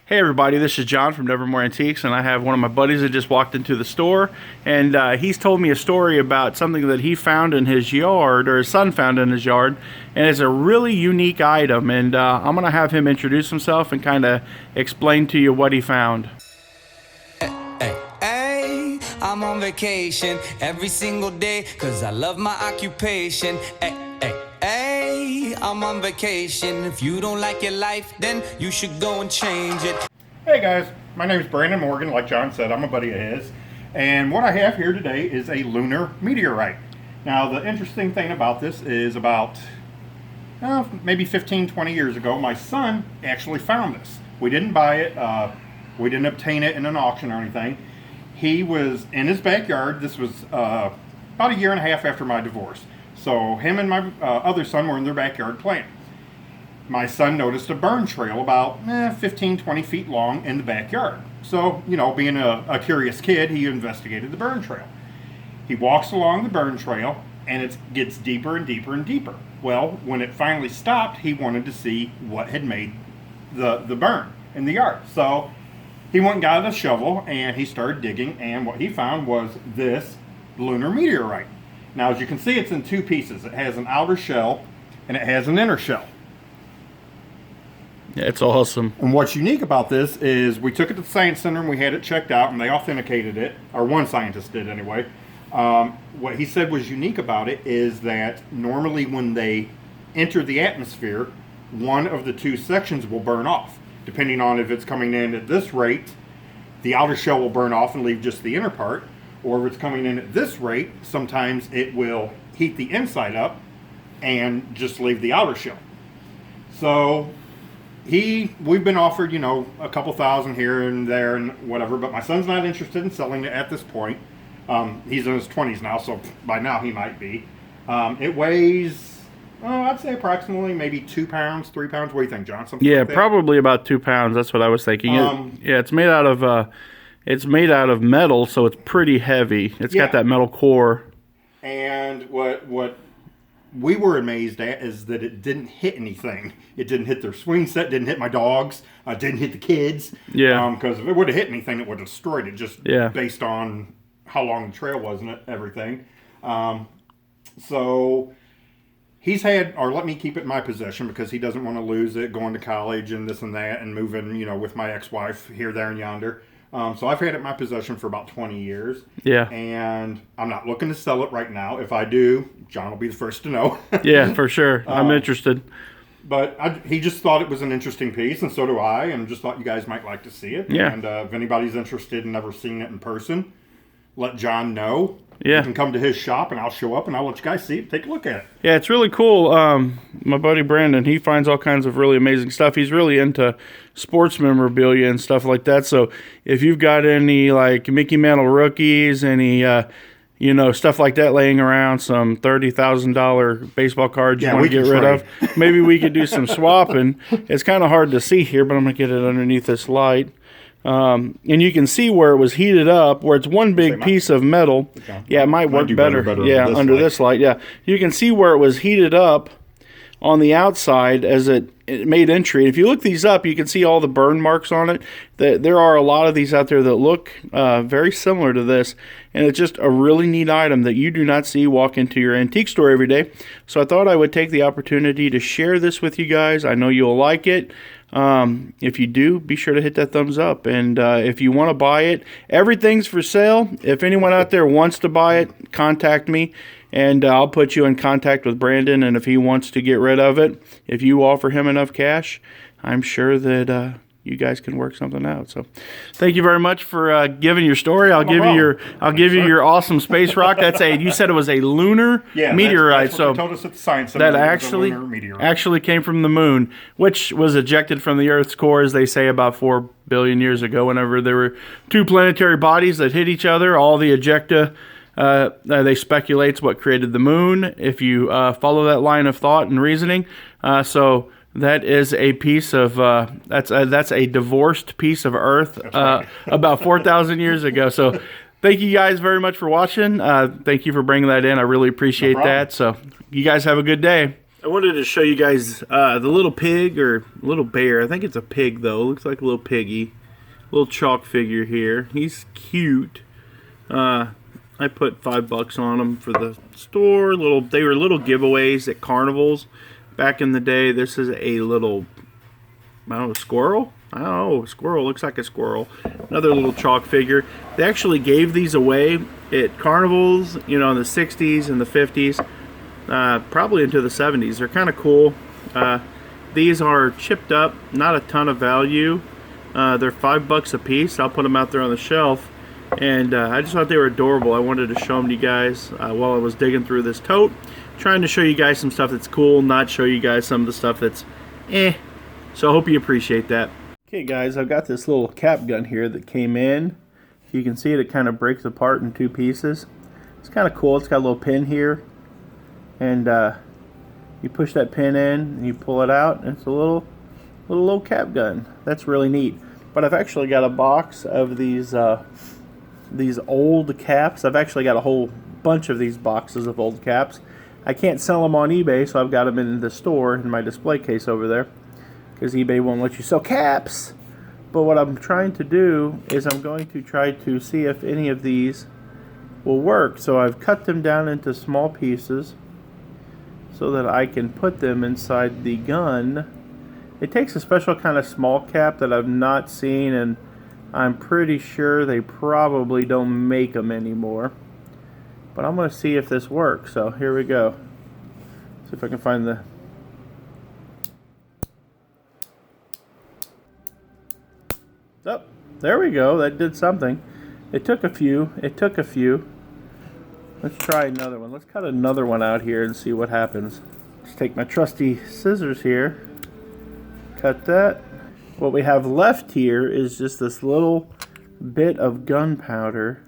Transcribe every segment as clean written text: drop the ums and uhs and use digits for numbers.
Hey everybody, this is John from Nevermore Antiques, and I have one of my buddies that just walked into the store, and he's told me a story about something that he found in his yard, or his son found in his yard, and it's a really unique item, and I'm going to have him introduce himself and kind of explain to you what he found. Hey, I'm on vacation every single day, 'cause I love my occupation. Hey, I'm on vacation. If you don't like your life, then you should go and change it. Hey guys, my name is Brandon Morgan. Like John said, I'm a buddy of his. And what I have here today is a lunar meteorite. Now, the interesting thing about this is about maybe 15, 20 years ago, my son actually found this. We didn't buy it. We didn't obtain it in an auction or anything. He was in his backyard. This was about a year and a half after my divorce. So him and my other son were in their backyard playing. My son noticed a burn trail about 15, 20 feet long in the backyard. So, you know, being a curious kid, he investigated the burn trail. He walks along the burn trail, and it gets deeper and deeper and deeper. Well, when it finally stopped, he wanted to see what had made the burn in the yard. So he went and got a shovel, and he started digging, and what he found was this lunar meteorite. Now, as you can see, it's in two pieces. It has an outer shell and it has an inner shell. Yeah, it's awesome. And what's unique about this is we took it to the Science Center and we had it checked out, and they authenticated it, or one scientist did anyway. What he said was unique about it is that normally when they enter the atmosphere, one of the two sections will burn off. Depending on if it's coming in at this rate, the outer shell will burn off and leave just the inner part. Or if it's coming in at this rate, sometimes it will heat the inside up and just leave the outer shell. So we've been offered, you know, a couple thousand here and there and whatever, but my son's not interested in selling it at this point. He's in his 20s now, so by now he might be. It weighs, I'd say approximately maybe 2 pounds, 3 pounds. What do you think, John? Something like that? Probably about 2 pounds. That's what I was thinking. It's made out of metal, so it's pretty heavy. It's got that metal core. And what we were amazed at is that it didn't hit anything. It didn't hit their swing set, didn't hit my dogs, didn't hit the kids. Yeah. Because if it would have hit anything, it would have destroyed it, just based on how long the trail was and everything. So he's had, or let me keep it in my possession because he doesn't want to lose it going to college and this and that and moving, you know, with my ex-wife here, there, and yonder. So I've had it in my possession for about 20 years. Yeah. And I'm not looking to sell it right now. If I do, John will be the first to know. Yeah, for sure. I'm interested. But he just thought it was an interesting piece, and so do I, and just thought you guys might like to see it. Yeah. And if anybody's interested and never seen it in person, let John know. Yeah. You can come to his shop, and I'll show up, and I'll let you guys see it, take a look at it. Yeah, it's really cool. My buddy Brandon, he finds all kinds of really amazing stuff. He's really into sports memorabilia and stuff like that. So if you've got any, like, Mickey Mantle rookies, any, stuff like that laying around, some $30,000 baseball cards you want to get rid of, maybe we could do some swapping. It's kind of hard to see here, but I'm going to get it underneath this light. And you can see where it was heated up, where it's one big piece of metal. Yeah, it might work better. Yeah, under this light. Yeah, you can see where it was heated up on the outside as it made entry. If you look these up, you can see all the burn marks on it. There are a lot of these out there that look very similar to this, and it's just a really neat item that you do not see walk into your antique store every day. So I thought I would take the opportunity to share this with you guys. I know you'll like it. If you do, be sure to hit that thumbs up. And if you want to buy it, everything's for sale. If anyone out there wants to buy it, contact me, and I'll put you in contact with Brandon. And if he wants to get rid of it, if you offer him enough cash, I'm sure that you guys can work something out. So thank you very much for giving your story. I'll give you your awesome space rock. You said it was a lunar meteorite. That's what they told us at the Science Center. That actually came from the moon, which was ejected from the Earth's core, as they say, about 4 billion years ago, whenever there were two planetary bodies that hit each other. All the ejecta, they speculate's what created the moon, if you follow that line of thought and reasoning. So that is a piece of that's a divorced piece of Earth about 4,000 years ago. So thank you guys very much for watching. Thank you for bringing that in. I really appreciate that. So you guys have a good day. I wanted to show you guys the little pig or little bear. I think it's a pig though. Looks like a little piggy. Little chalk figure here. He's cute. I put $5 on him for the store. They were little giveaways at carnivals back in the day. This is a little, I don't know, squirrel? I don't know, squirrel. Looks like a squirrel. Another little chalk figure. They actually gave these away at carnivals, you know, in the 60s and the 50s. Probably into the 70s. They're kind of cool. These are chipped up, not a ton of value. They're $5 a piece. I'll put them out there on the shelf. And I just thought they were adorable. I wanted to show them to you guys while I was digging through this tote. Trying to show you guys some stuff that's cool, not show you guys some of the stuff that's eh. So I hope you appreciate that. Okay guys, I've got this little cap gun here that came in. You can see it kind of breaks apart in two pieces. It's kind of cool. It's got a little pin here. And you push that pin in and you pull it out, and it's a little cap gun. That's really neat. But I've actually got a box of these old caps. I've actually got a whole bunch of these boxes of old caps. I can't sell them on eBay, so I've got them in the store in my display case over there, because eBay won't let you sell caps. But what I'm trying to do is I'm going to try to see if any of these will work. So I've cut them down into small pieces so that I can put them inside the gun. It takes a special kind of small cap that I've not seen, and I'm pretty sure they probably don't make them anymore. But I'm going to see if this works. So here we go. See if I can find the... Oh, there we go. That did something. It took a few. Let's try another one. Let's cut another one out here and see what happens. Just take my trusty scissors here. Cut that. What we have left here is just this little bit of gunpowder.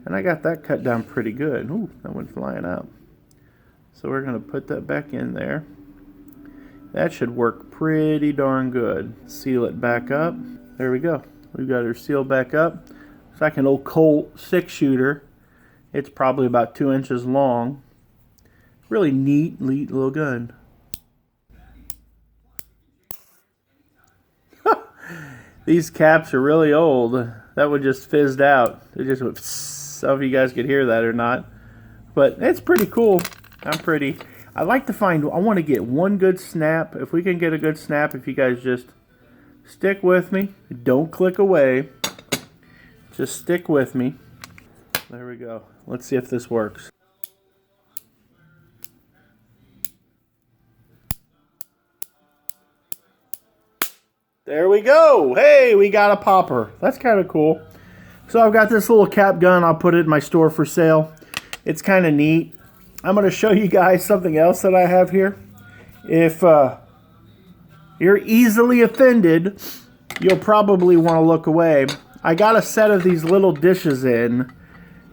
And I got that cut down pretty good. Ooh, that went flying out. So we're going to put that back in there. That should work pretty darn good. Seal it back up. There we go. We've got her sealed back up. It's like an old Colt 6-shooter. It's probably about 2 inches long. Really neat little gun. These caps are really old. That one just fizzed out. It just went. Some of you guys could hear that or not, but it's pretty cool. I like to find. I want to get one good snap. If we can get a good snap, if you guys just stick with me, don't click away. Just stick with me. There we go. Let's see if this works. There we go. Hey, we got a popper. That's kind of cool. So I've got this little cap gun. I'll put it in my store for sale. It's kind of neat. I'm going to show you guys something else that I have here. If you're easily offended, you'll probably want to look away. I got a set of these little dishes in,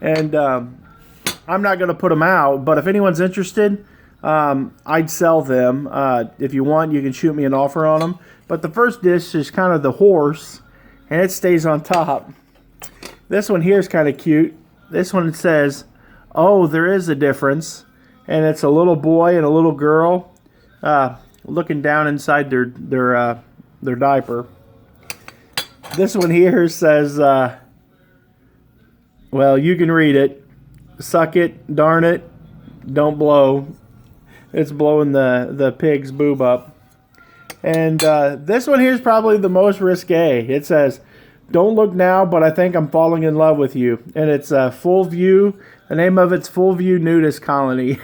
and I'm not going to put them out, but if anyone's interested, I'd sell them. If you want, you can shoot me an offer on them. But the first dish is kind of the horse, and it stays on top. This one here is kind of cute. This one says, "Oh, there is a difference," and it's a little boy and a little girl looking down inside their diaper. This one here says, well, you can read it. "Suck it, darn it, don't blow." It's blowing the pig's boob up. And this one here is probably the most risque. It says, "Don't look now, but I think I'm falling in love with you." And it's Full View. The name of it's Full View Nudist Colony.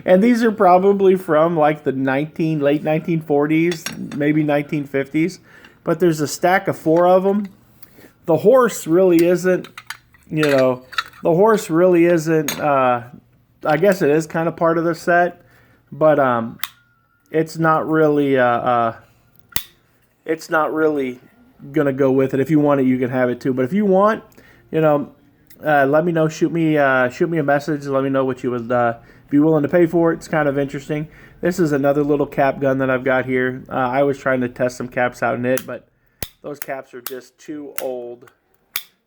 And these are probably from like the late 1940s, maybe 1950s. But there's a stack of 4 of them. The horse really isn't, I guess it is kind of part of the set, but it's not really gonna go with it. If you want it, you can have it too. But if you want, let me know. Shoot me a message. Let me know what you would be willing to pay for it. It's kind of interesting. This is another little cap gun that I've got here. I was trying to test some caps out in it, but those caps are just too old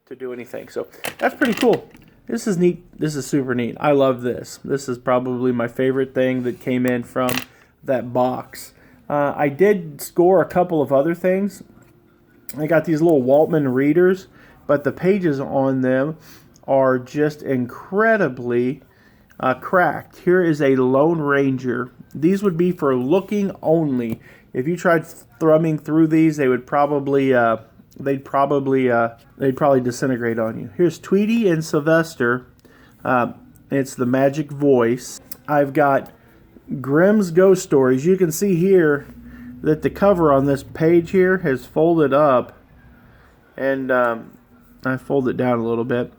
to do anything. So that's pretty cool. This is neat. This is super neat. I love this. This is probably my favorite thing that came in from that box. I did score a couple of other things. I got these little Waltman readers, but the pages on them are just incredibly cracked. Here is a Lone Ranger. These would be for looking only. If you tried thrumming through these, they would probably they'd probably disintegrate on you. Here's Tweety and Sylvester. It's the Magic Voice. I've got Grimm's Ghost Stories. You can see here that the cover on this page here has folded up, and I fold it down a little bit.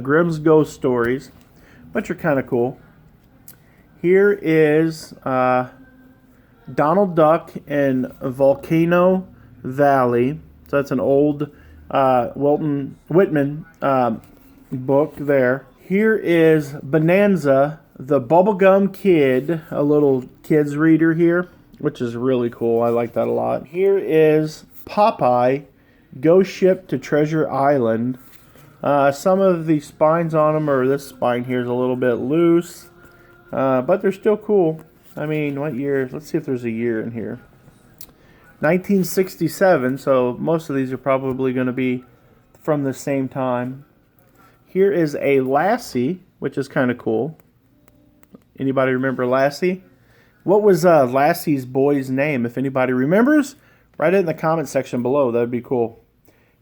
Grimm's Ghost Stories, which are kind of cool. Here is Donald Duck and Volcano Valley. So that's an old Whitman book there. Here is Bonanza, the Bubblegum Kid, a little kid's reader here, which is really cool. I like that a lot. Here is Popeye, Ghost Ship to Treasure Island. Some of the spines on them, or this spine here is a little bit loose, but they're still cool. I mean, what year? Let's see if there's a year in here. 1967, so most of these are probably going to be from the same time. Here is a Lassie, which is kind of cool. Anybody remember Lassie? What was Lassie's boy's name? If anybody remembers, write it in the comment section below. That would be cool.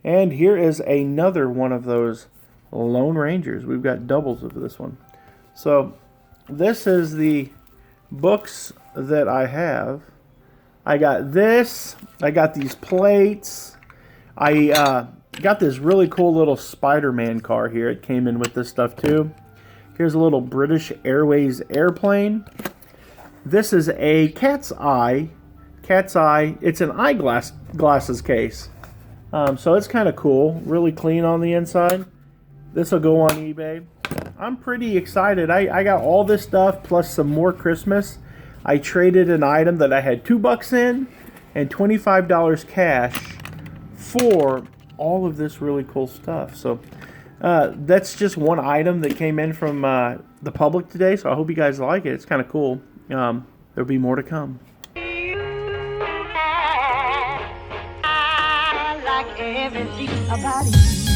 And here is another one of those Lone Rangers. We've got doubles of this one. So this is the books that I have. I got this. I got these plates. I got this really cool little Spider-Man car here. It came in with this stuff too. Here's a little British Airways airplane. This is a cat's eye. Cat's eye. It's an eyeglasses case. So it's kind of cool. Really clean on the inside. This will go on eBay. I'm pretty excited. I got all this stuff plus some more Christmas. I traded an item that I had $2 in and $25 cash for all of this really cool stuff. So that's just one item that came in from the public today. So I hope you guys like it. It's kind of cool. There'll be more to come. I like everything about you.